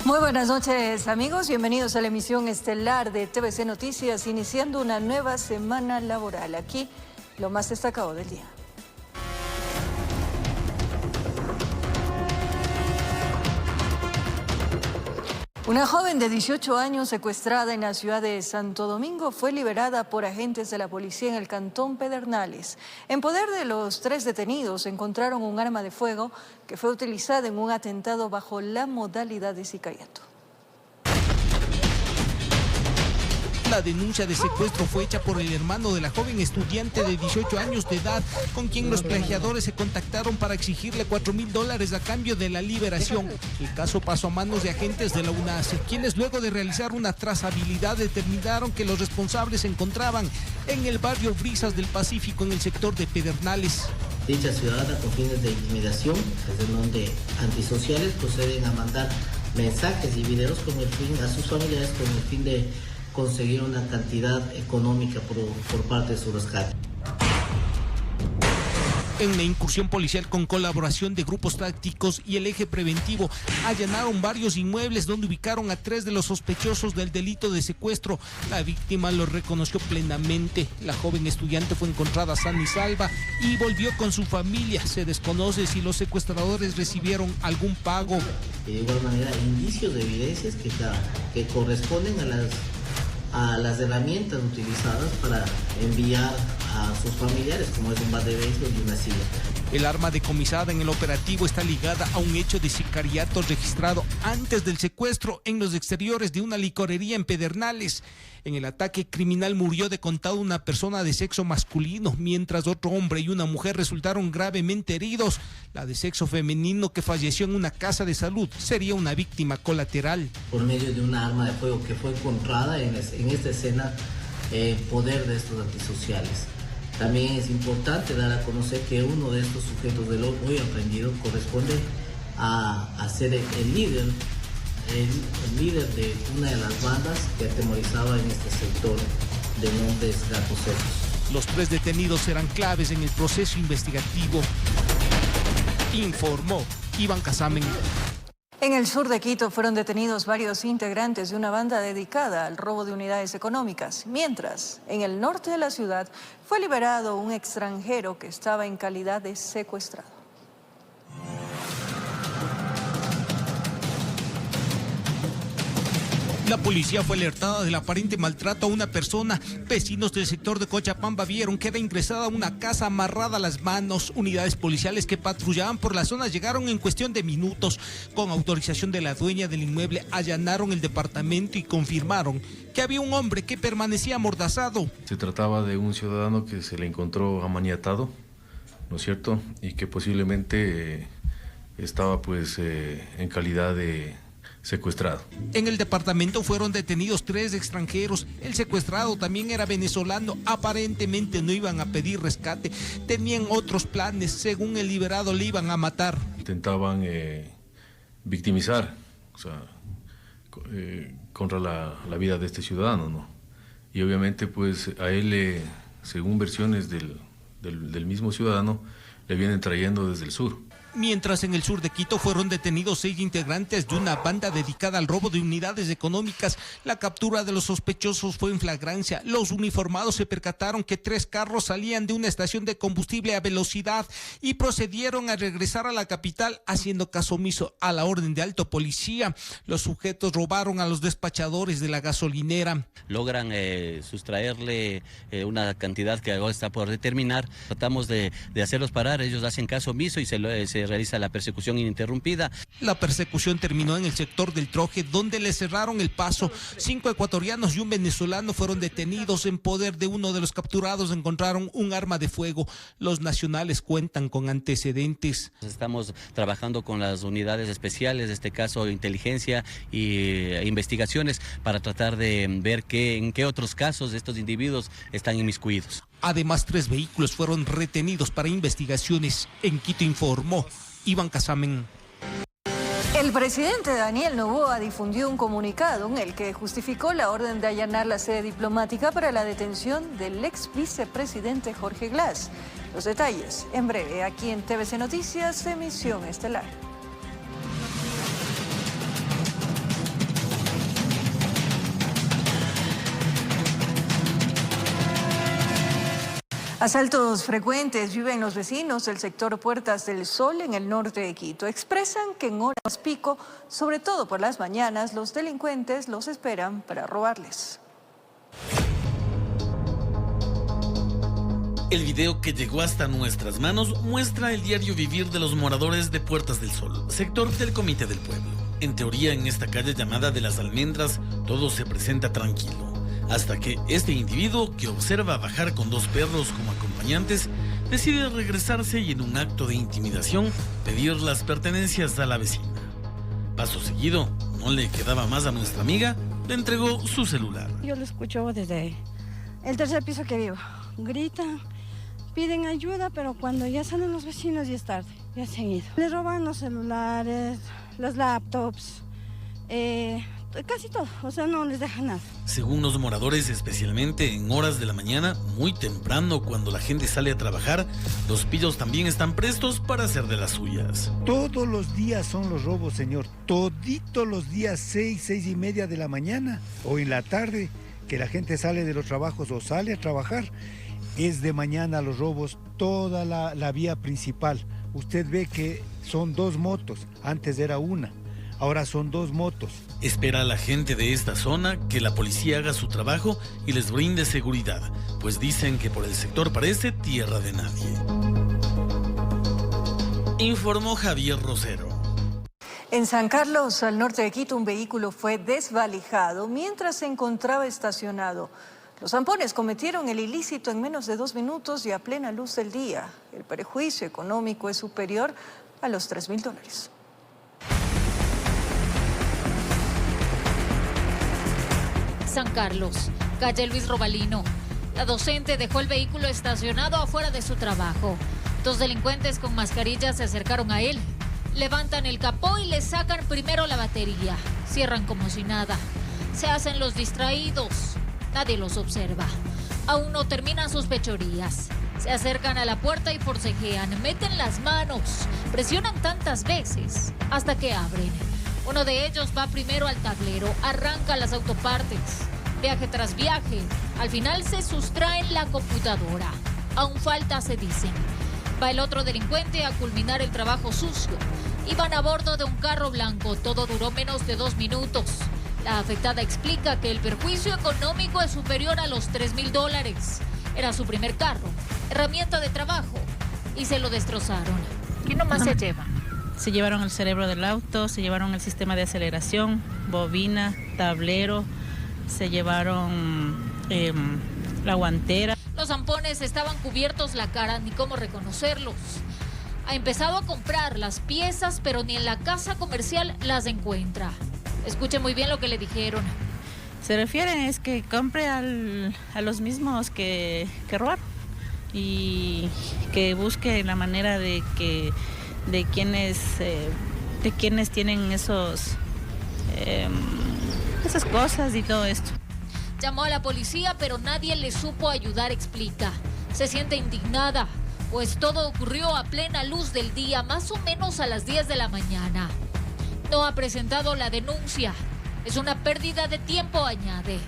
Muy buenas noches, amigos. Bienvenidos a la emisión estelar de TVC Noticias, iniciando una nueva semana laboral. Aquí, lo más destacado del día. Una joven de 18 años secuestrada en la ciudad de Santo Domingo fue liberada por agentes de la policía en el cantón Pedernales. En poder de los 3 detenidos encontraron un arma de fuego que fue utilizada en un atentado bajo la modalidad de sicariato. La denuncia de secuestro fue hecha por el hermano de la joven estudiante de 18 años de edad, con quien los plagiadores se contactaron para exigirle $4,000 a cambio de la liberación. El caso pasó a manos de agentes de la UNACE, quienes luego de realizar una trazabilidad determinaron que los responsables se encontraban en el barrio Brisas del Pacífico, en el sector de Pedernales. Dicha ciudadana, con fines de intimidación, desde donde antisociales proceden a mandar mensajes y videos con el fin a sus familiares con el fin de conseguir una cantidad económica por parte de su rescate. En una incursión policial con colaboración de grupos tácticos y el eje preventivo, allanaron varios inmuebles donde ubicaron a 3 de los sospechosos del delito de secuestro. La víctima lo reconoció plenamente. La joven estudiante fue encontrada sana y salva y volvió con su familia. Se desconoce si los secuestradores recibieron algún pago. De igual manera, indicios de evidencias que corresponden a las herramientas utilizadas para enviar a sus familiares, como es un bat de béisbol y una silla. El arma decomisada en el operativo está ligada a un hecho de sicariato registrado antes del secuestro en los exteriores de una licorería en Pedernales. En el ataque criminal murió de contado una persona de sexo masculino, mientras otro hombre y una mujer resultaron gravemente heridos. La de sexo femenino, que falleció en una casa de salud, sería una víctima colateral. Por medio de una arma de fuego que fue encontrada en esta escena, poder de estos antisociales. También es importante dar a conocer que uno de estos sujetos del hoy aprendido corresponde a ser el líder de una de las bandas que atemorizaba en este sector de Montes Gatos Secos. Los 3 detenidos serán claves en el proceso investigativo, informó Iván Casamen. En el sur de Quito fueron detenidos varios integrantes de una banda dedicada al robo de unidades económicas, mientras en el norte de la ciudad fue liberado un extranjero que estaba en calidad de secuestrado. La policía fue alertada del aparente maltrato a una persona. Vecinos del sector de Cochapamba vieron que era ingresada a una casa amarrada a las manos. Unidades policiales que patrullaban por la zona llegaron en cuestión de minutos. Con autorización de la dueña del inmueble, allanaron el departamento y confirmaron que había un hombre que permanecía amordazado. Se trataba de un ciudadano que se le encontró amaniatado, ¿no es cierto? Y que posiblemente estaba en calidad de secuestrado. En el departamento fueron detenidos 3 extranjeros. El secuestrado también era venezolano. Aparentemente no iban a pedir rescate. Tenían otros planes. Según el liberado, le iban a matar. Intentaban victimizar, contra la vida de este ciudadano, ¿no? Y obviamente a él, según versiones del mismo ciudadano, le vienen trayendo desde el sur. Mientras en el sur de Quito fueron detenidos 6 integrantes de una banda dedicada al robo de unidades económicas. La captura de los sospechosos fue en flagrancia. Los uniformados se percataron que 3 carros salían de una estación de combustible a velocidad y procedieron a regresar a la capital haciendo caso omiso a la orden de alto policía. Los sujetos robaron a los despachadores de la gasolinera. Logran sustraerle una cantidad que ahora está por determinar. Tratamos de hacerlos parar, ellos hacen caso omiso y se realiza la persecución ininterrumpida. La persecución terminó en el sector del Troje, donde le cerraron el paso. 5 ecuatorianos y un venezolano fueron detenidos. En poder de uno de los capturados encontraron un arma de fuego. Los nacionales cuentan con antecedentes. Estamos trabajando con las unidades especiales, en este caso inteligencia e investigaciones, para tratar de ver en qué otros casos estos individuos están inmiscuidos. Además, 3 vehículos fueron retenidos para investigaciones. En Quito informó Iván Casamen. El presidente Daniel Noboa difundió un comunicado en el que justificó la orden de allanar la sede diplomática para la detención del ex vicepresidente Jorge Glass. Los detalles en breve aquí en TVC Noticias, emisión estelar. Asaltos frecuentes viven los vecinos del sector Puertas del Sol en el norte de Quito. Expresan que en horas pico, sobre todo por las mañanas, los delincuentes los esperan para robarles. El video que llegó hasta nuestras manos muestra el diario vivir de los moradores de Puertas del Sol, sector del Comité del Pueblo. En teoría, en esta calle llamada de las Almendras, todo se presenta tranquilo, hasta que este individuo, que observa bajar con 2 perros como acompañantes, decide regresarse y en un acto de intimidación pedir las pertenencias a la vecina. Paso seguido, no le quedaba más a nuestra amiga, le entregó su celular. Yo lo escucho desde el 3er piso que vivo. Gritan, piden ayuda, pero cuando ya salen los vecinos ya es tarde, ya se han ido. Les roban los celulares, los laptops, casi todo, o sea, no les dejan nada. Según los moradores, especialmente en horas de la mañana, muy temprano, cuando la gente sale a trabajar, los pillos también están prestos para hacer de las suyas. Todos los días son los robos, señor. Toditos los días, 6:30 de la mañana o en la tarde, que la gente sale de los trabajos o sale a trabajar. Es de mañana los robos, toda la vía principal. Usted ve que son 2 motos, antes era una, ahora son 2 motos. Espera a la gente de esta zona que la policía haga su trabajo y les brinde seguridad, pues dicen que por el sector parece tierra de nadie. Informó Javier Rosero. En San Carlos, al norte de Quito, un vehículo fue desvalijado mientras se encontraba estacionado. Los zampones cometieron el ilícito en menos de 2 minutos y a plena luz del día. El perjuicio económico es superior a los $3.000. San Carlos, calle Luis Robalino. La docente dejó el vehículo estacionado afuera de su trabajo. 2 delincuentes con mascarillas se acercaron a él. Levantan el capó y le sacan primero la batería. Cierran como si nada. Se hacen los distraídos. Nadie los observa. Aún no terminan sus fechorías. Se acercan a la puerta y forcejean. Meten las manos. Presionan tantas veces hasta que abren. Uno de ellos va primero al tablero. Arranca las autopartes. Viaje tras viaje. Al final se sustraen la computadora. Aún falta, se dicen. Va el otro delincuente a culminar el trabajo sucio. Iban a bordo de un carro blanco. Todo duró menos de 2 minutos. La afectada explica que el perjuicio económico es superior a los $3.000. Era su primer carro, herramienta de trabajo, y se lo destrozaron. ¿Qué nomás se llevan? Se llevaron el cerebro del auto, se llevaron el sistema de aceleración, bobina, tablero, se llevaron la guantera. Los zampones estaban cubiertos la cara, ni cómo reconocerlos. Ha empezado a comprar las piezas, pero ni en la casa comercial las encuentra. Escuche muy bien lo que le dijeron. Se refieren es que compre a los mismos que robaron y que busque la manera de quienes tienen esas cosas y todo esto. Llamó a la policía, pero nadie le supo ayudar, explica. Se siente indignada, pues todo ocurrió a plena luz del día, más o menos a las 10 de la mañana. No ha presentado la denuncia. Es una pérdida de tiempo, añade.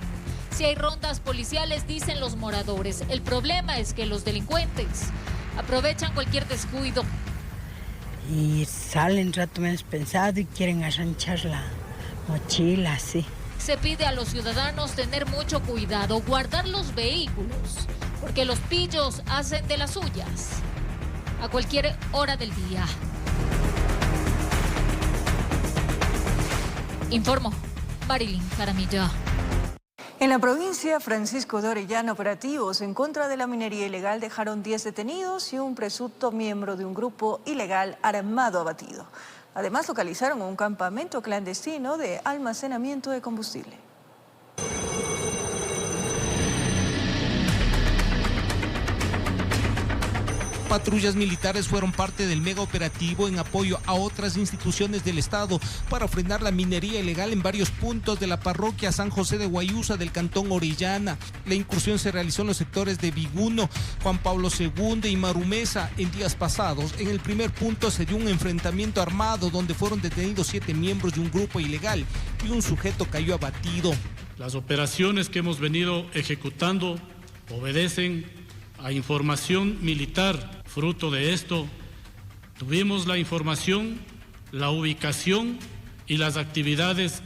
Si hay rondas policiales, dicen los moradores. El problema es que los delincuentes aprovechan cualquier descuido. Y salen rato menos pensado y quieren arranchar la mochila, sí. Se pide a los ciudadanos tener mucho cuidado, guardar los vehículos, porque los pillos hacen de las suyas a cualquier hora del día. Informó Marilyn Jaramillo. En la provincia, Francisco de Orellana, operativos en contra de la minería ilegal dejaron 10 detenidos y un presunto miembro de un grupo ilegal armado abatido. Además, localizaron un campamento clandestino de almacenamiento de combustible. Patrullas militares fueron parte del mega operativo en apoyo a otras instituciones del Estado para frenar la minería ilegal en varios puntos de la parroquia San José de Guayusa del cantón Orellana. La incursión se realizó en los sectores de Biguno, Juan Pablo II y Marumesa. En días pasados, en el primer punto se dio un enfrentamiento armado donde fueron detenidos 7 miembros de un grupo ilegal y un sujeto cayó abatido. Las operaciones que hemos venido ejecutando obedecen a información militar. Fruto de esto, tuvimos la información, la ubicación y las actividades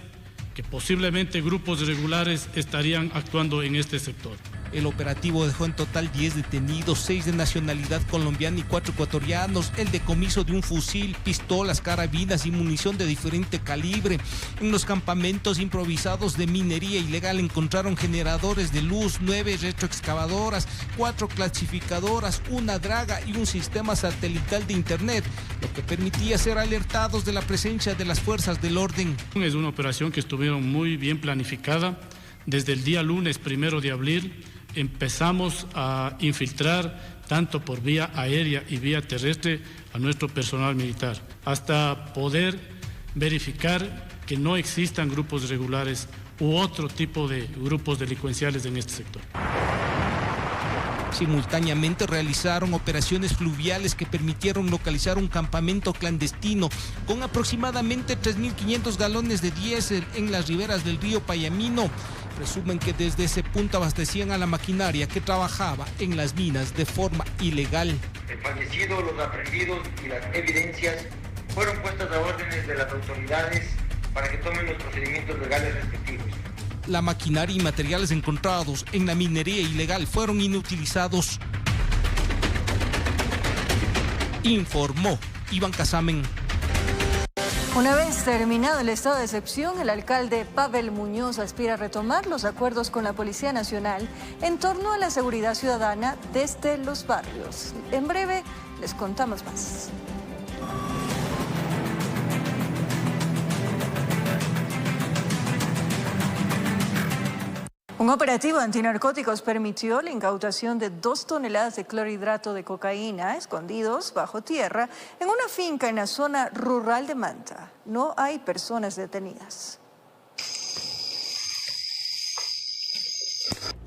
que posiblemente grupos irregulares estarían actuando en este sector. El operativo dejó en total 10 detenidos, 6 de nacionalidad colombiana y 4 ecuatorianos. El decomiso de un fusil, pistolas, carabinas y munición de diferente calibre. En los campamentos improvisados de minería ilegal encontraron generadores de luz, 9 retroexcavadoras, 4 clasificadoras, una draga y un sistema satelital de internet, lo que permitía ser alertados de la presencia de las fuerzas del orden. Es una operación que estuvieron muy bien planificada. Desde el día lunes 1 de abril empezamos a infiltrar tanto por vía aérea y vía terrestre a nuestro personal militar, hasta poder verificar que no existan grupos irregulares u otro tipo de grupos delincuenciales en este sector. Simultáneamente realizaron operaciones fluviales que permitieron localizar un campamento clandestino con aproximadamente 3.500 galones de diésel en las riberas del río Payamino. Presumen que desde ese punto abastecían a la maquinaria que trabajaba en las minas de forma ilegal. El fallecido, los aprendidos y las evidencias fueron puestas a órdenes de las autoridades para que tomen los procedimientos legales respectivos. La maquinaria y materiales encontrados en la minería ilegal fueron inutilizados, informó Iván Casamen. Una vez terminado el estado de excepción, el alcalde Pavel Muñoz aspira a retomar los acuerdos con la Policía Nacional en torno a la seguridad ciudadana desde los barrios. En breve les contamos más. Un operativo antinarcóticos permitió la incautación de 2 toneladas de clorhidrato de cocaína escondidos bajo tierra en una finca en la zona rural de Manta. No hay personas detenidas.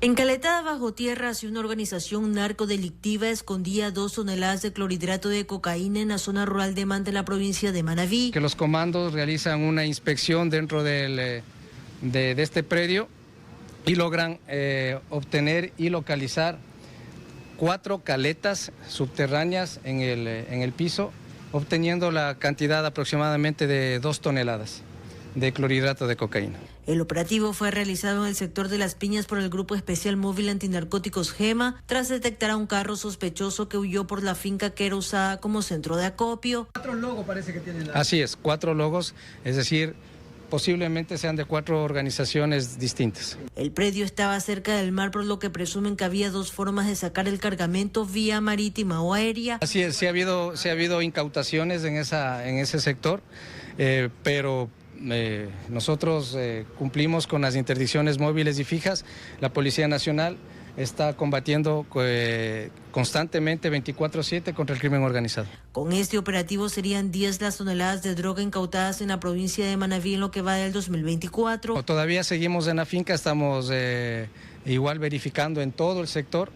Encaletada bajo tierra hacia una organización narcodelictiva escondía 2 toneladas de clorhidrato de cocaína en la zona rural de Manta, en la provincia de Manabí. Que los comandos realizan una inspección dentro de este predio y logran obtener y localizar 4 caletas subterráneas en el piso, obteniendo la cantidad aproximadamente de 2 toneladas de clorhidrato de cocaína. El operativo fue realizado en el sector de Las Piñas por el Grupo Especial Móvil Antinarcóticos GEMA, tras detectar a un carro sospechoso que huyó por la finca que era usada como centro de acopio. 4 logos parece que tienen. Así es, 4 logos, es decir, posiblemente sean de 4 organizaciones distintas. El predio estaba cerca del mar, por lo que presumen que había 2 formas de sacar el cargamento, vía marítima o aérea. Así es, sí ha habido incautaciones en ese sector, pero nosotros cumplimos con las interdicciones móviles y fijas. La Policía Nacional está combatiendo constantemente 24/7 contra el crimen organizado. Con este operativo serían 10 las toneladas de droga incautadas en la provincia de Manabí en lo que va del 2024. Todavía seguimos en la finca, estamos igual verificando en todo el sector.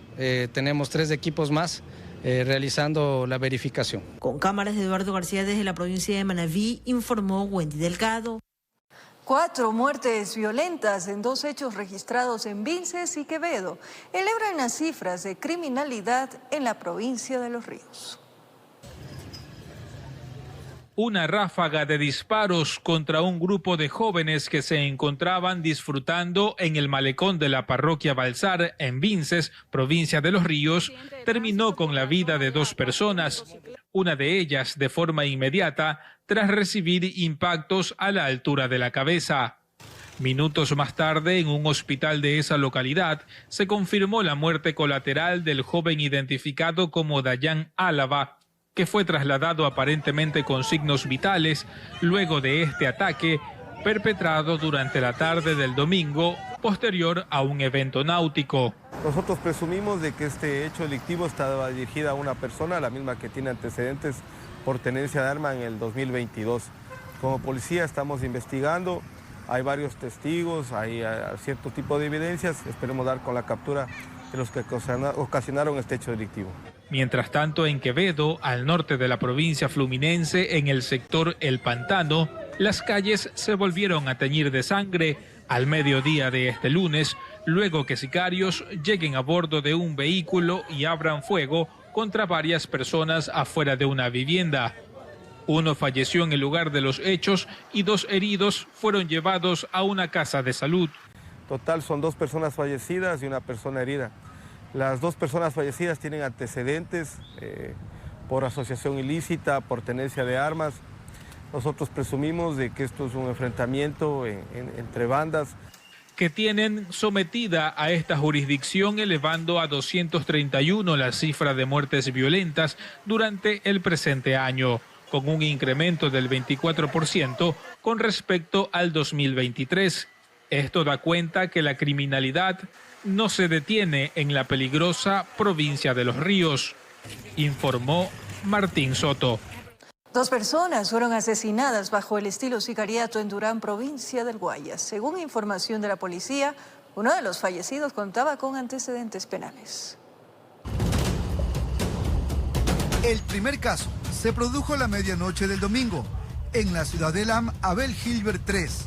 Tenemos 3 equipos más realizando la verificación. Con cámaras de Eduardo García desde la provincia de Manabí, informó Wendy Delgado. 4 muertes violentas en 2 hechos registrados en Vinces y Quevedo elevan las cifras de criminalidad en la provincia de Los Ríos. Una ráfaga de disparos contra un grupo de jóvenes que se encontraban disfrutando en el malecón de la parroquia Balsar en Vinces, provincia de Los Ríos, terminó con la vida de 2 personas. Una de ellas de forma inmediata tras recibir impactos a la altura de la cabeza. Minutos más tarde, en un hospital de esa localidad, se confirmó la muerte colateral del joven identificado como Dayan Álava, que fue trasladado aparentemente con signos vitales luego de este ataque perpetrado durante la tarde del domingo, posterior a un evento náutico. Nosotros presumimos de que este hecho delictivo estaba dirigido a una persona, la misma que tiene antecedentes por tenencia de arma en el 2022. Como policía estamos investigando, hay varios testigos, hay cierto tipo de evidencias, esperemos dar con la captura de los que ocasionaron este hecho delictivo. Mientras tanto, en Quevedo, al norte de la provincia fluminense, en el sector El Pantano, las calles se volvieron a teñir de sangre. Al mediodía de este lunes, luego que sicarios lleguen a bordo de un vehículo y abran fuego contra varias personas afuera de una vivienda. Uno falleció en el lugar de los hechos y 2 heridos fueron llevados a una casa de salud. Total son 2 personas fallecidas y 1 persona herida. Las 2 personas fallecidas tienen antecedentes por asociación ilícita, por tenencia de armas. Nosotros presumimos de que esto es un enfrentamiento entre bandas. Que tienen sometida a esta jurisdicción, elevando a 231 la cifra de muertes violentas durante el presente año, con un incremento del 24% con respecto al 2023. Esto da cuenta que la criminalidad no se detiene en la peligrosa provincia de Los Ríos, informó Martín Soto. 2 personas fueron asesinadas bajo el estilo sicariato en Durán, provincia del Guayas. Según información de la policía, uno de los fallecidos contaba con antecedentes penales. El primer caso se produjo a la medianoche del domingo, en la ciudad de Lam, Abel Gilbert 3.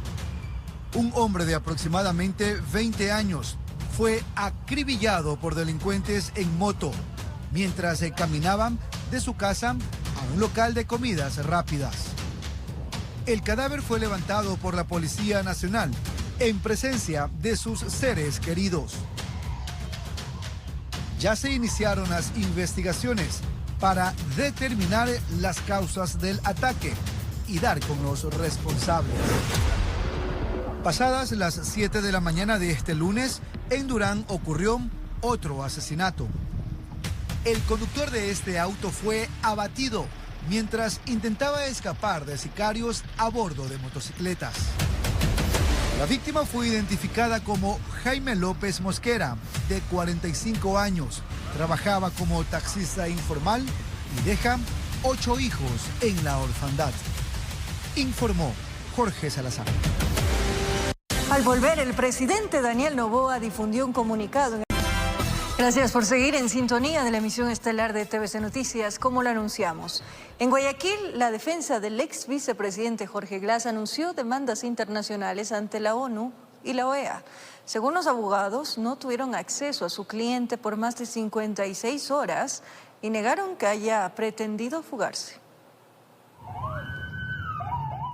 Un hombre de aproximadamente 20 años fue acribillado por delincuentes en moto, mientras caminaban de su casa a un local de comidas rápidas. El cadáver fue levantado por la Policía Nacional en presencia de sus seres queridos. Ya se iniciaron las investigaciones para determinar las causas del ataque y dar con los responsables. Pasadas las 7 de la mañana de este lunes, en Durán ocurrió otro asesinato. El conductor de este auto fue abatido mientras intentaba escapar de sicarios a bordo de motocicletas. La víctima fue identificada como Jaime López Mosquera, de 45 años. Trabajaba como taxista informal y deja 8 hijos en la orfandad. Informó Jorge Salazar. Al volver, el presidente Daniel Noboa difundió un comunicado. Gracias por seguir en sintonía de la emisión estelar de TVC Noticias. Como lo anunciamos, en Guayaquil, la defensa del ex vicepresidente Jorge Glass anunció demandas internacionales ante la ONU y la OEA. Según los abogados, no tuvieron acceso a su cliente por más de 56 horas y negaron que haya pretendido fugarse.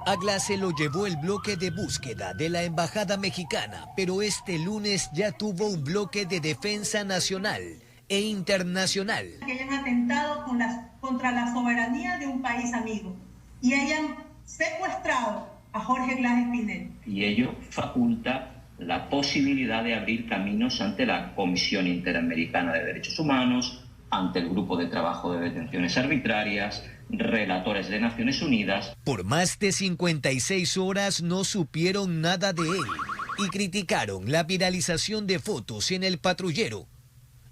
A Glass se lo llevó el bloque de búsqueda de la Embajada Mexicana, pero este lunes ya tuvo un bloque de defensa nacional e internacional. Que hayan atentado contra la soberanía de un país amigo y hayan secuestrado a Jorge Glass Espinel. Y ello faculta la posibilidad de abrir caminos ante la Comisión Interamericana de Derechos Humanos, ante el Grupo de Trabajo de Detenciones Arbitrarias, relatores de Naciones Unidas. Por más de 56 horas no supieron nada de él y criticaron la viralización de fotos en el patrullero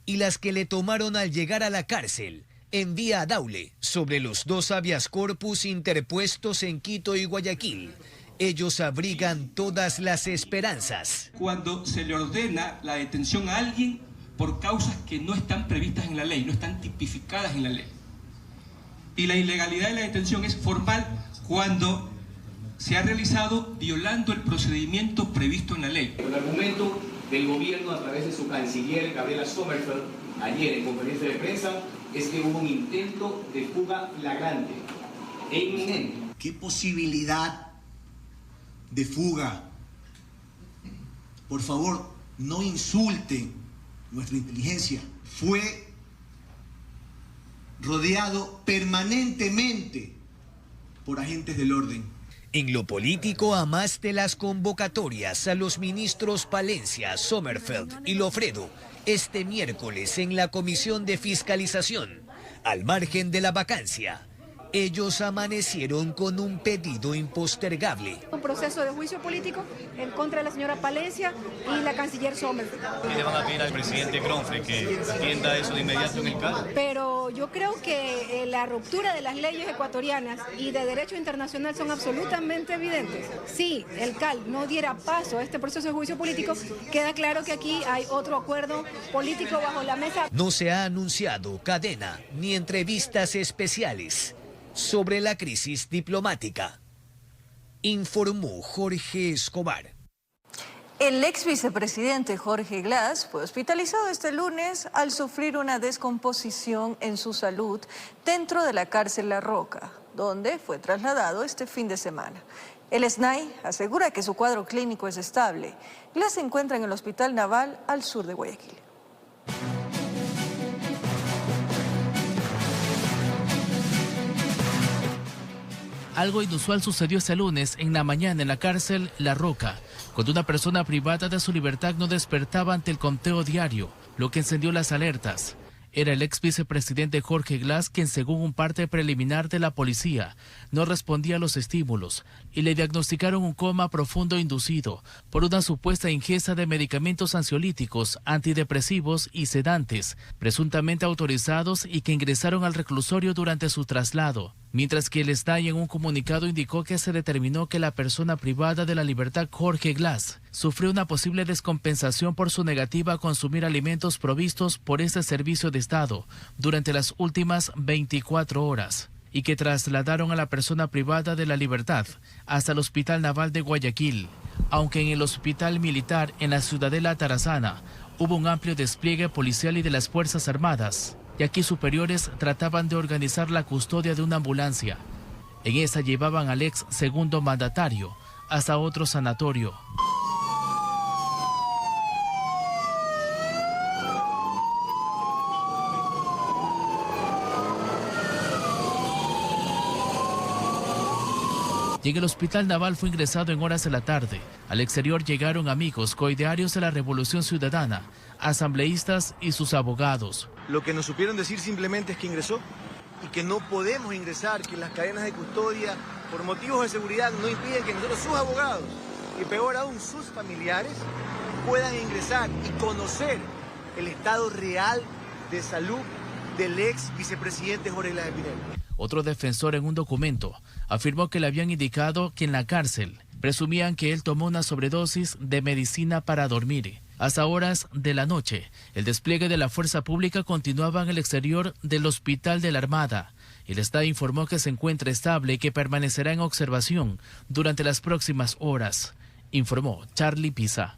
y las que le tomaron al llegar a la cárcel en vía Daule sobre los 2 habeas corpus interpuestos en Quito y Guayaquil. Ellos abrigan todas las esperanzas. Cuando se le ordena la detención a alguien por causas que no están previstas en la ley, no están tipificadas en la ley. Y la ilegalidad de la detención es formal cuando se ha realizado violando el procedimiento previsto en la ley. El argumento del gobierno a través de su canciller Gabriela Sommerfeld ayer en conferencia de prensa es que hubo un intento de fuga flagrante e inminente. ¿Qué posibilidad de fuga? Por favor, no insulten nuestra inteligencia. Fue rodeado permanentemente por agentes del orden. En lo político, a más de las convocatorias a los ministros Palencia, Sommerfeld y Lofredo, este miércoles en la Comisión de Fiscalización, al margen de la vacancia, ellos amanecieron con un pedido impostergable. Un proceso de juicio político en contra de la señora Palencia y la canciller Sommerfeld. ¿Qué le van a pedir al presidente Kronfle que atienda eso de inmediato en el cargo? Pero yo creo que la ruptura de las leyes ecuatorianas y de derecho internacional son absolutamente evidentes. Si el CAL no diera paso a este proceso de juicio político, queda claro que aquí hay otro acuerdo político bajo la mesa. No se ha anunciado cadena ni entrevistas especiales sobre la crisis diplomática, informó Jorge Escobar. El ex vicepresidente Jorge Glass fue hospitalizado este lunes al sufrir una descomposición en su salud dentro de la cárcel La Roca, donde fue trasladado este fin de semana. El SNAI asegura que su cuadro clínico es estable. Glass se encuentra en el Hospital Naval al sur de Guayaquil. Algo inusual sucedió este lunes en la mañana en la cárcel La Roca, cuando una persona privada de su libertad no despertaba ante el conteo diario, lo que encendió las alertas. Era el ex vicepresidente Jorge Glass quien, según un parte preliminar de la policía, no respondía a los estímulos y le diagnosticaron un coma profundo inducido por una supuesta ingesta de medicamentos ansiolíticos, antidepresivos y sedantes, presuntamente autorizados y que ingresaron al reclusorio durante su traslado. Mientras que el SNAI en un comunicado indicó que se determinó que la persona privada de la libertad Jorge Glass sufrió una posible descompensación por su negativa a consumir alimentos provistos por este servicio de Estado durante las últimas 24 horas y que trasladaron a la persona privada de la libertad hasta el Hospital Naval de Guayaquil, aunque en el Hospital Militar en la Ciudadela Tarazana hubo un amplio despliegue policial y de las Fuerzas Armadas, y aquí superiores trataban de organizar la custodia de una ambulancia. En esa llevaban al ex segundo mandatario hasta otro sanatorio. Y en el Hospital Naval fue ingresado en horas de la tarde. Al exterior llegaron amigos, coidearios de la Revolución Ciudadana, asambleístas y sus abogados. Lo que nos supieron decir simplemente es que ingresó y que no podemos ingresar, que las cadenas de custodia, por motivos de seguridad, no impiden que nosotros, sus abogados, y peor aún sus familiares, puedan ingresar y conocer el estado real de salud del ex vicepresidente Jorge Glass Espinel. Otro defensor en un documento afirmó que le habían indicado que en la cárcel presumían que él tomó una sobredosis de medicina para dormir. Hasta horas de la noche, el despliegue de la fuerza pública continuaba en el exterior del Hospital de la Armada. El Estado informó que se encuentra estable y que permanecerá en observación durante las próximas horas, informó Charlie Pisa.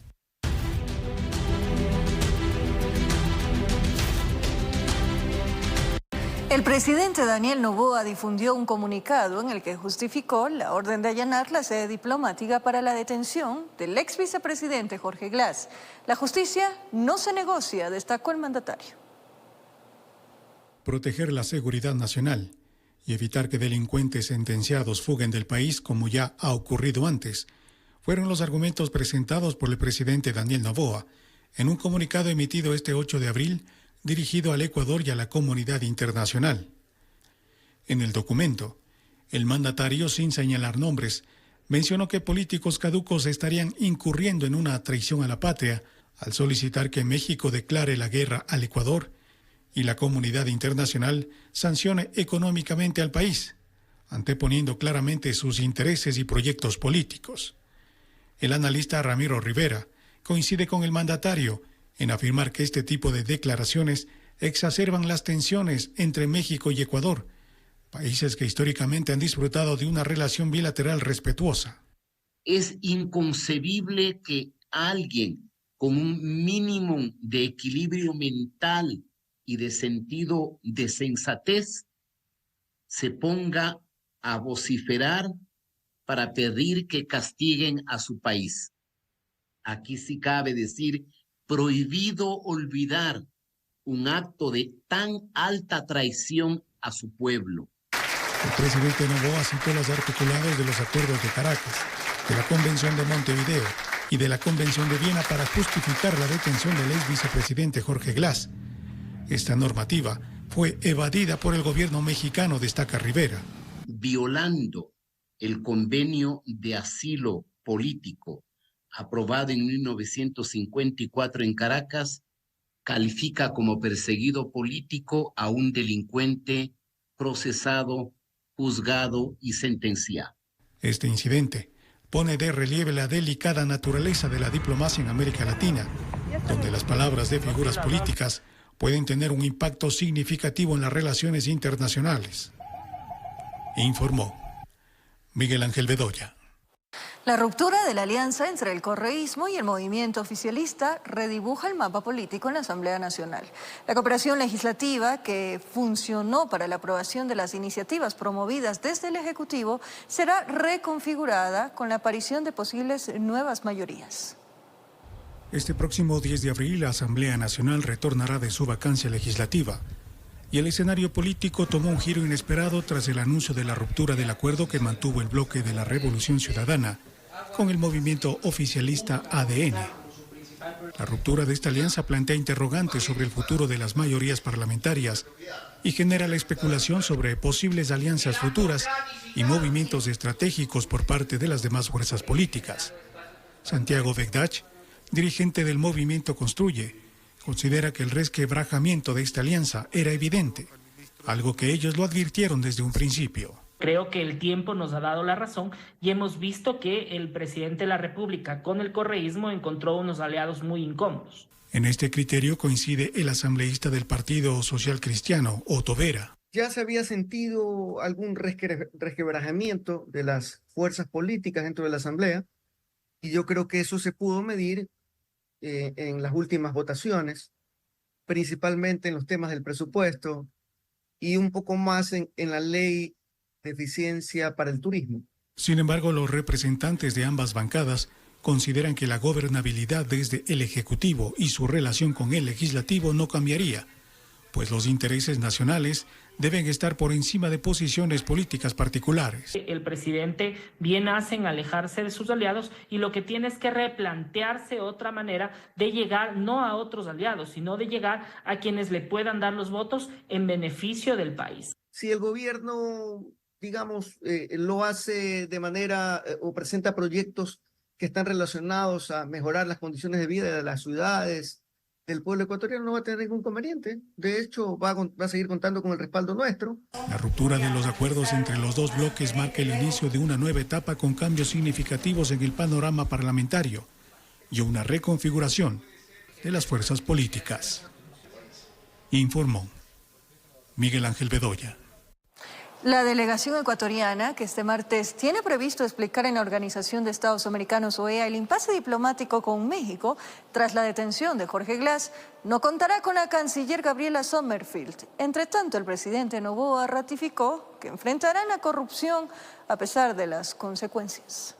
El presidente Daniel Noboa difundió un comunicado en el que justificó la orden de allanar la sede diplomática para la detención del ex vicepresidente Jorge Glass. La justicia no se negocia, destacó el mandatario. Proteger la seguridad nacional y evitar que delincuentes sentenciados fuguen del país, como ya ha ocurrido antes, fueron los argumentos presentados por el presidente Daniel Noboa en un comunicado emitido este 8 de abril dirigido al Ecuador y a la comunidad internacional. En el documento, el mandatario, sin señalar nombres, mencionó que políticos caducos estarían incurriendo en una traición a la patria al solicitar que México declare la guerra al Ecuador y la comunidad internacional sancione económicamente al país, anteponiendo claramente sus intereses y proyectos políticos. El analista Ramiro Rivera coincide con el mandatario en afirmar que este tipo de declaraciones exacerban las tensiones entre México y Ecuador, países que históricamente han disfrutado de una relación bilateral respetuosa. Es inconcebible que alguien con un mínimo de equilibrio mental y de sentido de sensatez se ponga a vociferar para pedir que castiguen a su país. Aquí sí cabe decir, prohibido olvidar un acto de tan alta traición a su pueblo. El presidente Noboa citó los articulados de los acuerdos de Caracas, de la Convención de Montevideo y de la Convención de Viena para justificar la detención del ex vicepresidente Jorge Glass. Esta normativa fue evadida por el gobierno mexicano, destaca Rivera. Violando el convenio de asilo político aprobado en 1954 en Caracas, califica como perseguido político a un delincuente procesado, juzgado y sentenciado. Este incidente pone de relieve la delicada naturaleza de la diplomacia en América Latina, donde las palabras de figuras políticas pueden tener un impacto significativo en las relaciones internacionales. Informó Miguel Ángel Bedoya. La ruptura de la alianza entre el correísmo y el movimiento oficialista redibuja el mapa político en la Asamblea Nacional. La cooperación legislativa, que funcionó para la aprobación de las iniciativas promovidas desde el Ejecutivo, será reconfigurada con la aparición de posibles nuevas mayorías. Este próximo 10 de abril, la Asamblea Nacional retornará de su vacancia legislativa y el escenario político tomó un giro inesperado tras el anuncio de la ruptura del acuerdo que mantuvo el bloque de la Revolución Ciudadana con el movimiento oficialista ADN. La ruptura de esta alianza plantea interrogantes sobre el futuro de las mayorías parlamentarias y genera la especulación sobre posibles alianzas futuras y movimientos estratégicos por parte de las demás fuerzas políticas. Santiago Begdach, dirigente del movimiento Construye, considera que el resquebrajamiento de esta alianza era evidente, algo que ellos lo advirtieron desde un principio. Creo que el tiempo nos ha dado la razón y hemos visto que el presidente de la República con el correísmo encontró unos aliados muy incómodos. En este criterio coincide el asambleísta del Partido Social Cristiano, Otto Vera. Ya se había sentido algún resquebrajamiento de las fuerzas políticas dentro de la Asamblea y yo creo que eso se pudo medir en las últimas votaciones, principalmente en los temas del presupuesto y un poco más en la ley de eficiencia para el turismo. Sin embargo, los representantes de ambas bancadas consideran que la gobernabilidad desde el Ejecutivo y su relación con el Legislativo no cambiaría, pues los intereses nacionales deben estar por encima de posiciones políticas particulares. El presidente bien hace en alejarse de sus aliados y lo que tiene es que replantearse otra manera de llegar no a otros aliados, sino de llegar a quienes le puedan dar los votos en beneficio del país. Si el gobierno, digamos, lo hace de manera o presenta proyectos que están relacionados a mejorar las condiciones de vida de las ciudades, el pueblo ecuatoriano no va a tener ningún inconveniente. De hecho, va a seguir contando con el respaldo nuestro. La ruptura de los acuerdos entre los dos bloques marca el inicio de una nueva etapa con cambios significativos en el panorama parlamentario y una reconfiguración de las fuerzas políticas. Informó Miguel Ángel Bedoya. La delegación ecuatoriana, que este martes tiene previsto explicar en la Organización de Estados Americanos, OEA, el impasse diplomático con México tras la detención de Jorge Glass, no contará con la canciller Gabriela Sommerfield. Entre tanto, el presidente Noboa ratificó que enfrentará la corrupción a pesar de las consecuencias.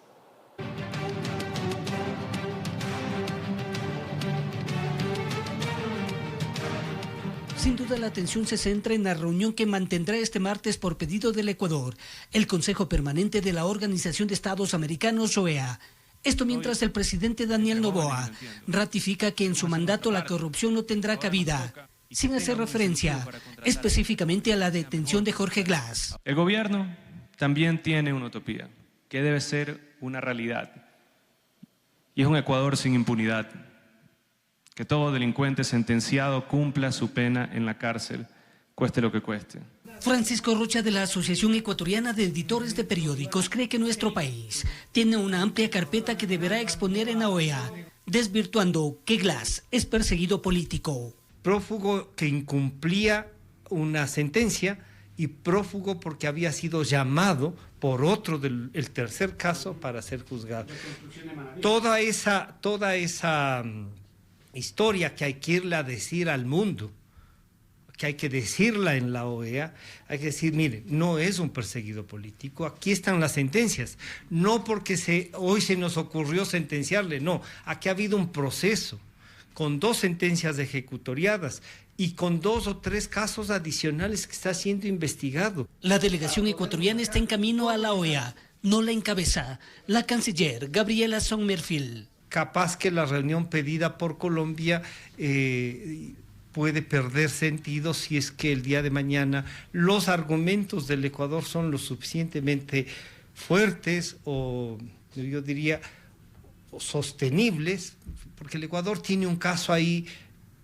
Sin duda la atención se centra en la reunión que mantendrá este martes por pedido del Ecuador el Consejo Permanente de la Organización de Estados Americanos, OEA. Esto mientras el presidente Daniel Noboa ratifica que en su mandato la corrupción no tendrá cabida, sin hacer referencia específicamente a la detención de Jorge Glass. El gobierno también tiene una utopía que debe ser una realidad y es un Ecuador sin impunidad. Que todo delincuente sentenciado cumpla su pena en la cárcel, cueste lo que cueste. Francisco Rocha, de la Asociación Ecuatoriana de Editores de Periódicos, cree que nuestro país tiene una amplia carpeta que deberá exponer en la OEA, desvirtuando que Glass es perseguido político. Prófugo que incumplía una sentencia y prófugo porque había sido llamado por otro del tercer caso para ser juzgado. Toda esa historia que hay que irla a decir al mundo, que hay que decirla en la OEA, hay que decir, mire, no es un perseguido político, aquí están las sentencias, no porque hoy se nos ocurrió sentenciarle, no, aquí ha habido un proceso con 2 sentencias ejecutoriadas y con 2 o 3 casos adicionales que está siendo investigado. La delegación ecuatoriana está en camino a la OEA, no la encabeza la canciller Gabriela Sommerfield. Capaz que la reunión pedida por Colombia puede perder sentido si es que el día de mañana los argumentos del Ecuador son lo suficientemente fuertes o yo diría sostenibles, porque el Ecuador tiene un caso ahí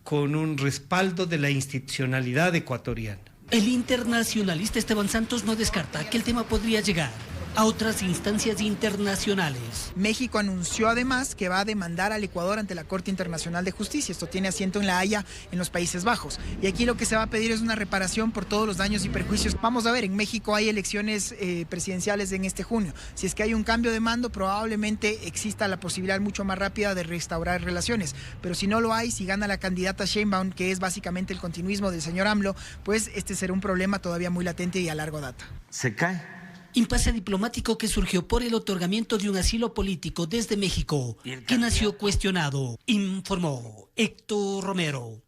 con un respaldo de la institucionalidad ecuatoriana. El internacionalista Esteban Santos no descarta que el tema podría llegar a otras instancias internacionales. México anunció además que va a demandar al Ecuador ante la Corte Internacional de Justicia. Esto tiene asiento en La Haya, en los Países Bajos. Y aquí lo que se va a pedir es una reparación por todos los daños y perjuicios. Vamos a ver, en México hay elecciones presidenciales en este junio. Si es que hay un cambio de mando, probablemente exista la posibilidad mucho más rápida de restaurar relaciones. Pero si no lo hay, si gana la candidata Sheinbaum, que es básicamente el continuismo del señor AMLO, pues este será un problema todavía muy latente y a largo data. Se cae. Impasse diplomático que surgió por el otorgamiento de un asilo político desde México, que nació cuestionado, informó Héctor Romero.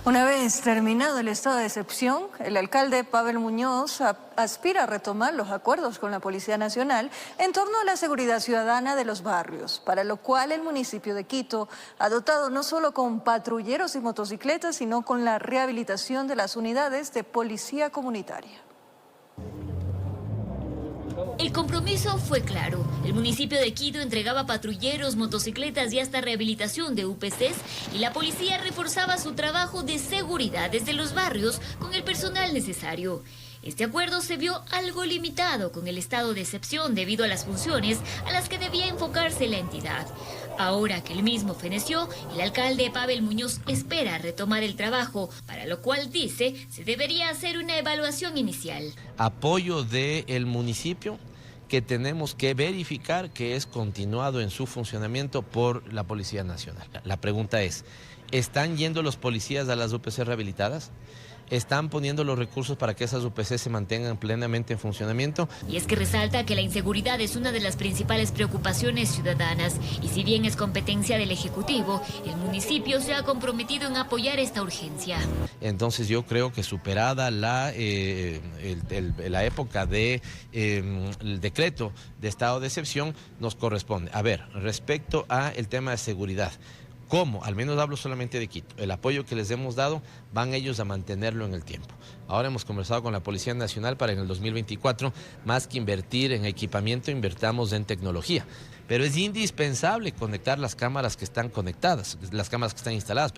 Una vez terminado el estado de excepción, el alcalde Pavel Muñoz aspira a retomar los acuerdos con la Policía Nacional en torno a la seguridad ciudadana de los barrios, para lo cual el municipio de Quito ha dotado no solo con patrulleros y motocicletas, sino con la rehabilitación de las unidades de policía comunitaria. El compromiso fue claro. El municipio de Quito entregaba patrulleros, motocicletas y hasta rehabilitación de UPCs, y la policía reforzaba su trabajo de seguridad desde los barrios con el personal necesario. Este acuerdo se vio algo limitado con el estado de excepción debido a las funciones a las que debía enfocarse la entidad. Ahora que el mismo feneció, el alcalde Pavel Muñoz espera retomar el trabajo, para lo cual dice se debería hacer una evaluación inicial. Apoyo del municipio que tenemos que verificar que es continuado en su funcionamiento por la Policía Nacional. La pregunta es, ¿están yendo los policías a las UPC rehabilitadas? ¿Están poniendo los recursos para que esas UPC se mantengan plenamente en funcionamiento? Y es que resalta que la inseguridad es una de las principales preocupaciones ciudadanas, y si bien es competencia del Ejecutivo, el municipio se ha comprometido en apoyar esta urgencia. Entonces yo creo que superada la época del decreto de estado de excepción, nos corresponde. A ver, respecto al tema de seguridad, ¿cómo? Al menos hablo solamente de Quito. El apoyo que les hemos dado, van ellos a mantenerlo en el tiempo. Ahora hemos conversado con la Policía Nacional para en el 2024, más que invertir en equipamiento, invertamos en tecnología. Pero es indispensable conectar las cámaras que están conectadas, las cámaras que están instaladas,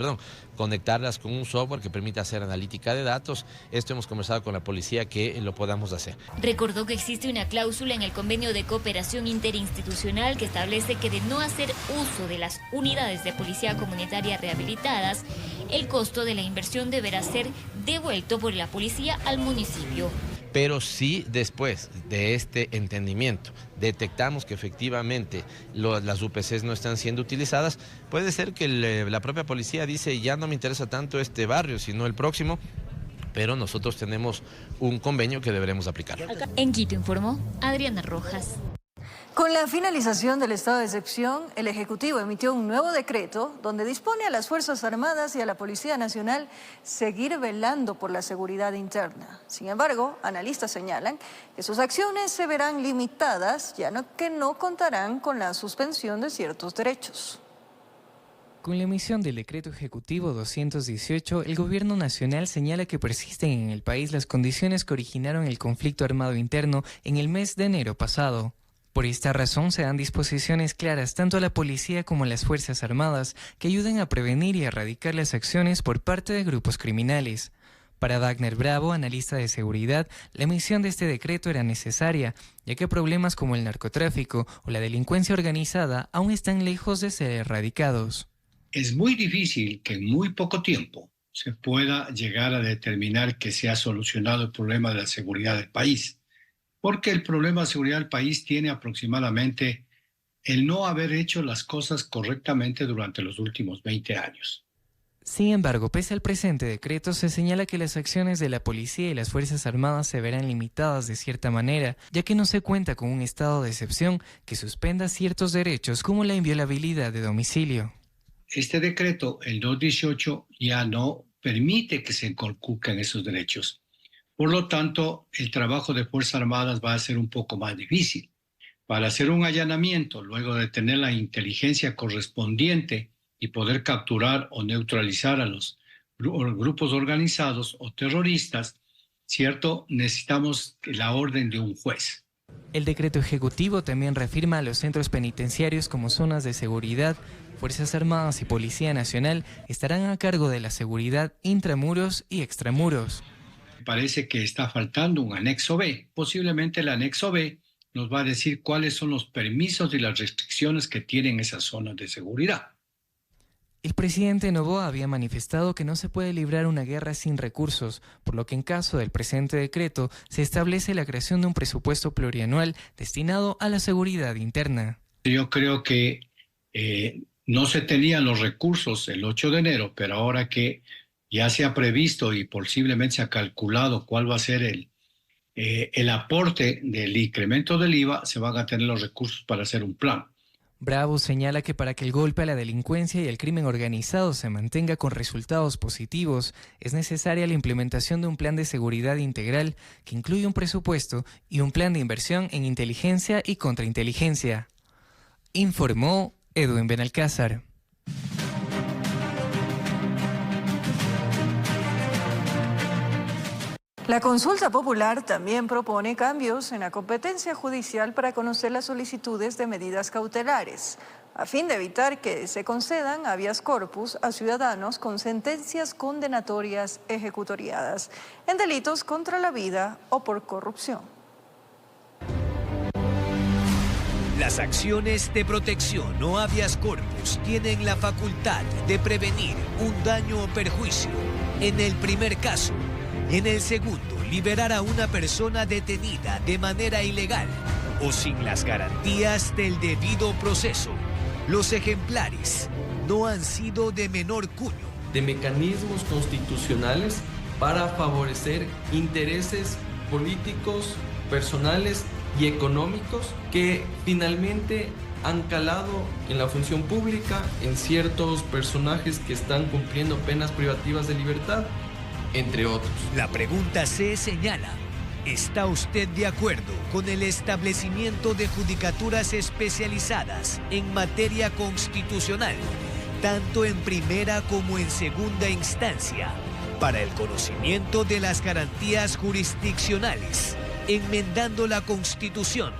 conectarlas con un software que permita hacer analítica de datos. Esto hemos conversado con la policía que lo podamos hacer. Recordó que existe una cláusula en el convenio de cooperación interinstitucional que establece que de no hacer uso de las unidades de policía comunitaria rehabilitadas, el costo de la inversión deberá ser devuelto por la policía al municipio. Pero si después de este entendimiento detectamos que efectivamente las UPCs no están siendo utilizadas, puede ser que la propia policía dice, ya no me interesa tanto este barrio, sino el próximo, pero nosotros tenemos un convenio que deberemos aplicar. En Quito informó Adriana Rojas. Con la finalización del estado de excepción, el Ejecutivo emitió un nuevo decreto donde dispone a las Fuerzas Armadas y a la Policía Nacional seguir velando por la seguridad interna. Sin embargo, analistas señalan que sus acciones se verán limitadas, ya que no contarán con la suspensión de ciertos derechos. Con la emisión del Decreto Ejecutivo 218, el Gobierno Nacional señala que persisten en el país las condiciones que originaron el conflicto armado interno en el mes de enero pasado. Por esta razón se dan disposiciones claras tanto a la policía como a las Fuerzas Armadas que ayuden a prevenir y erradicar las acciones por parte de grupos criminales. Para Wagner Bravo, analista de seguridad, la emisión de este decreto era necesaria, ya que problemas como el narcotráfico o la delincuencia organizada aún están lejos de ser erradicados. Es muy difícil que en muy poco tiempo se pueda llegar a determinar que se ha solucionado el problema de la seguridad del país. Porque el problema de seguridad del país tiene aproximadamente el no haber hecho las cosas correctamente durante los últimos 20 años. Sin embargo, pese al presente decreto, se señala que las acciones de la policía y las Fuerzas Armadas se verán limitadas de cierta manera, ya que no se cuenta con un estado de excepción que suspenda ciertos derechos como la inviolabilidad de domicilio. Este decreto, el 218, ya no permite que se conculquen esos derechos. Por lo tanto, el trabajo de Fuerzas Armadas va a ser un poco más difícil. Para hacer un allanamiento, luego de tener la inteligencia correspondiente y poder capturar o neutralizar a los grupos organizados o terroristas, ¿cierto? Necesitamos la orden de un juez. El decreto ejecutivo también reafirma a los centros penitenciarios como zonas de seguridad. Fuerzas Armadas y Policía Nacional estarán a cargo de la seguridad intramuros y extramuros. Parece que está faltando un anexo B. Posiblemente el anexo B nos va a decir cuáles son los permisos y las restricciones que tienen esas zonas de seguridad. El presidente Noboa había manifestado que no se puede librar una guerra sin recursos, por lo que en caso del presente decreto se establece la creación de un presupuesto plurianual destinado a la seguridad interna. Yo creo que no se tenían los recursos el 8 de enero, pero ahora que ya se ha previsto y posiblemente se ha calculado cuál va a ser el aporte del incremento del IVA, se van a tener los recursos para hacer un plan. Bravo señala que para que el golpe a la delincuencia y el crimen organizado se mantenga con resultados positivos, es necesaria la implementación de un plan de seguridad integral que incluye un presupuesto y un plan de inversión en inteligencia y contrainteligencia. Informó Edwin Benalcázar. La consulta popular también propone cambios en la competencia judicial para conocer las solicitudes de medidas cautelares, a fin de evitar que se concedan habeas corpus a ciudadanos con sentencias condenatorias ejecutoriadas en delitos contra la vida o por corrupción. Las acciones de protección o habeas corpus tienen la facultad de prevenir un daño o perjuicio en el primer caso. En el segundo, liberar a una persona detenida de manera ilegal o sin las garantías del debido proceso. Los ejemplares no han sido de menor cuño. De mecanismos constitucionales para favorecer intereses políticos, personales y económicos que finalmente han calado en la función pública, en ciertos personajes que están cumpliendo penas privativas de libertad, entre otros. La pregunta C señala: ¿está usted de acuerdo con el establecimiento de judicaturas especializadas en materia constitucional, tanto en primera como en segunda instancia, para el conocimiento de las garantías jurisdiccionales, enmendando la Constitución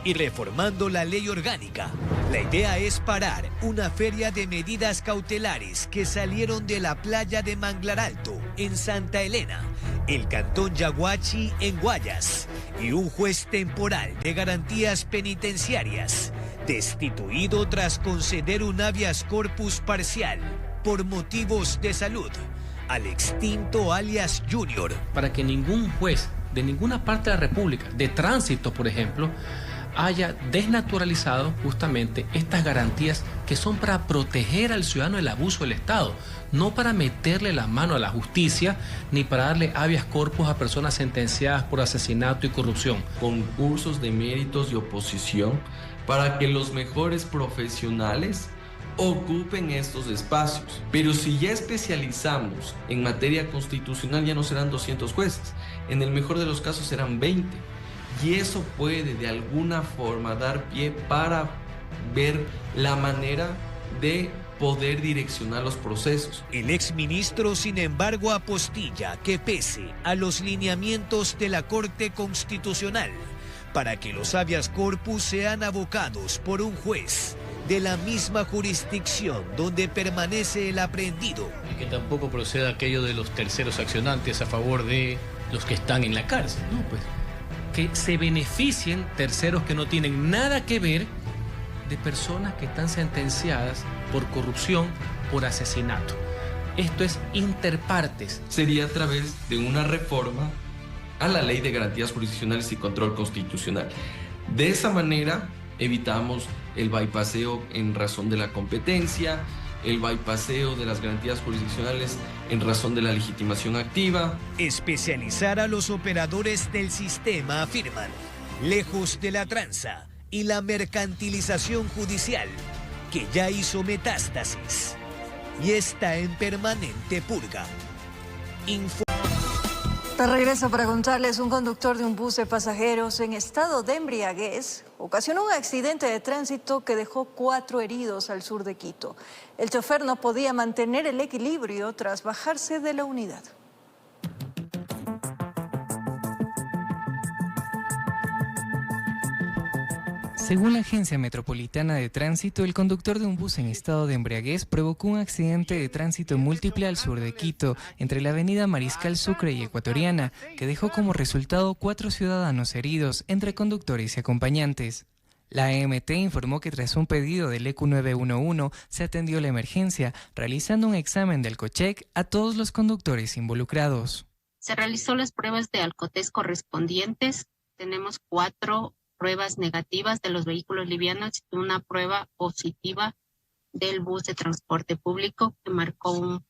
y reformando la ley orgánica? La idea es parar una feria de medidas cautelares que salieron de la playa de Manglar Alto, en Santa Elena, el cantón Yaguachi, en Guayas, y un juez temporal de garantías penitenciarias, destituido tras conceder un habeas corpus parcial por motivos de salud al extinto alias Junior. Para que ningún juez de ninguna parte de la República, de tránsito por ejemplo, haya desnaturalizado justamente estas garantías que son para proteger al ciudadano del abuso del Estado, no para meterle la mano a la justicia ni para darle habeas corpus a personas sentenciadas por asesinato y corrupción. Concursos de méritos y oposición para que los mejores profesionales ocupen estos espacios. Pero si ya especializamos en materia constitucional, ya no serán 200 jueces, en el mejor de los casos serán 20. Y eso puede de alguna forma dar pie para ver la manera de poder direccionar los procesos. El exministro, sin embargo, apostilla que pese a los lineamientos de la Corte Constitucional, para que los habeas corpus sean abocados por un juez de la misma jurisdicción donde permanece el aprehendido. Y que tampoco proceda aquello de los terceros accionantes a favor de los que están en la cárcel, ¿no? Pues que se beneficien terceros que no tienen nada que ver de personas que están sentenciadas por corrupción, por asesinato. Esto es interpartes. Sería a través de una reforma a la Ley de Garantías Jurisdiccionales y Control Constitucional. De esa manera evitamos el bypasseo en razón de la competencia, el bypasseo de las garantías jurisdiccionales en razón de la legitimación activa. Especializar a los operadores del sistema, afirman, lejos de la tranza y la mercantilización judicial, que ya hizo metástasis y está en permanente purga. De regreso para contarles, un conductor de un bus de pasajeros en estado de embriaguez ocasionó un accidente de tránsito que dejó 4 heridos al sur de Quito. El chofer no podía mantener el equilibrio tras bajarse de la unidad. Según la Agencia Metropolitana de Tránsito, el conductor de un bus en estado de embriaguez provocó un accidente de tránsito múltiple al sur de Quito, entre la avenida Mariscal Sucre y Ecuatoriana, que dejó como resultado 4 ciudadanos heridos, entre conductores y acompañantes. La AMT informó que tras un pedido del ECU 911 se atendió la emergencia, realizando un examen de alcochec a todos los conductores involucrados. Se realizó las pruebas de alcotest correspondientes. Tenemos 4 pruebas negativas de los vehículos livianos y una prueba positiva del bus de transporte público que marcó un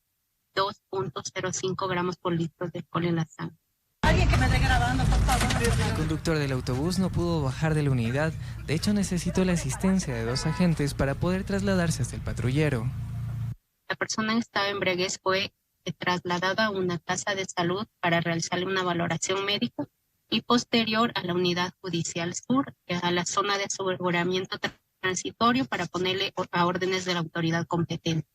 2.05 gramos por litro de alcohol en la sangre. Alguien que me esté grabando, por favor. El conductor del autobús no pudo bajar de la unidad, de hecho necesitó la asistencia de 2 agentes para poder trasladarse hasta el patrullero. La persona en estado de embriaguez fue trasladada a una casa de salud para realizarle una valoración médica y posterior a la unidad judicial sur, a la zona de aseguramiento transitorio para ponerle a órdenes de la autoridad competente.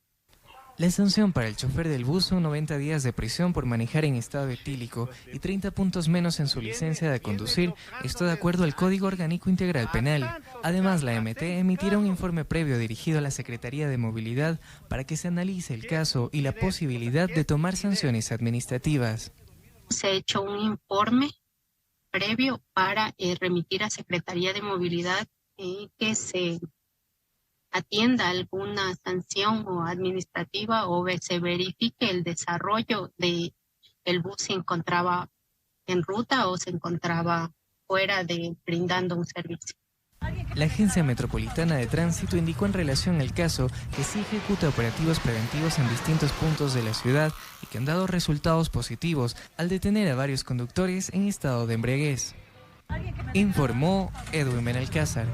La sanción para el chofer del bus son 90 días de prisión por manejar en estado etílico y 30 puntos menos en su licencia de conducir, esto de acuerdo al Código Orgánico Integral Penal. Además, la MT emitirá un informe previo dirigido a la Secretaría de Movilidad para que se analice el caso y la posibilidad de tomar sanciones administrativas. Se ha hecho un informe previo para remitir a Secretaría de Movilidad que se atienda alguna sanción o administrativa o se verifique el desarrollo de el bus se encontraba en ruta o se encontraba fuera de brindando un servicio. La Agencia Metropolitana de Tránsito indicó en relación al caso que sí ejecuta operativos preventivos en distintos puntos de la ciudad y que han dado resultados positivos al detener a varios conductores en estado de embriaguez. Informó Edwin Benalcázar.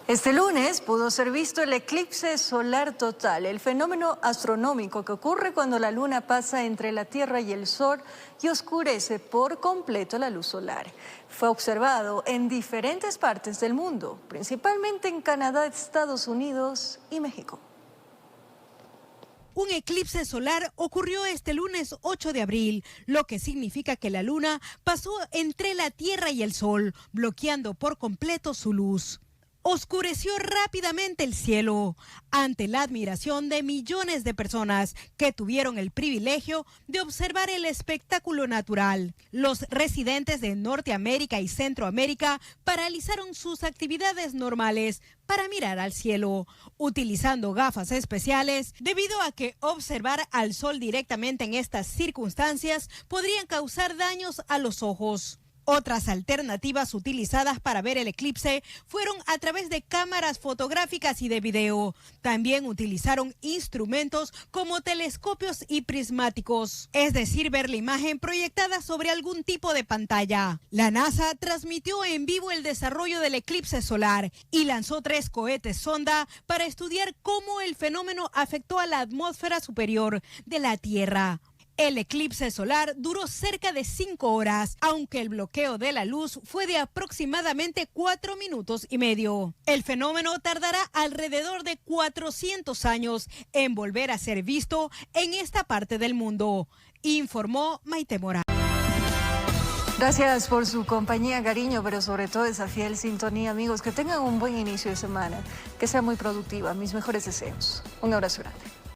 Este lunes pudo ser visto el eclipse solar total, el fenómeno astronómico que ocurre cuando la luna pasa entre la Tierra y el Sol y oscurece por completo la luz solar. Fue observado en diferentes partes del mundo, principalmente en Canadá, Estados Unidos y México. Un eclipse solar ocurrió este lunes 8 de abril, lo que significa que la luna pasó entre la Tierra y el Sol, bloqueando por completo su luz. Oscureció rápidamente el cielo ante la admiración de millones de personas que tuvieron el privilegio de observar el espectáculo natural. Los residentes de Norteamérica y Centroamérica paralizaron sus actividades normales para mirar al cielo, utilizando gafas especiales debido a que observar al sol directamente en estas circunstancias podrían causar daños a los ojos. Otras alternativas utilizadas para ver el eclipse fueron a través de cámaras fotográficas y de video. También utilizaron instrumentos como telescopios y prismáticos, es decir, ver la imagen proyectada sobre algún tipo de pantalla. La NASA transmitió en vivo el desarrollo del eclipse solar y lanzó 3 cohetes sonda para estudiar cómo el fenómeno afectó a la atmósfera superior de la Tierra. El eclipse solar duró cerca de 5 horas, aunque el bloqueo de la luz fue de aproximadamente 4 minutos y medio. El fenómeno tardará alrededor de 400 años en volver a ser visto en esta parte del mundo, informó Maite Morán. Gracias por su compañía, cariño, pero sobre todo esa fiel sintonía, amigos. Que tengan un buen inicio de semana, que sea muy productiva. Mis mejores deseos. Un abrazo grande.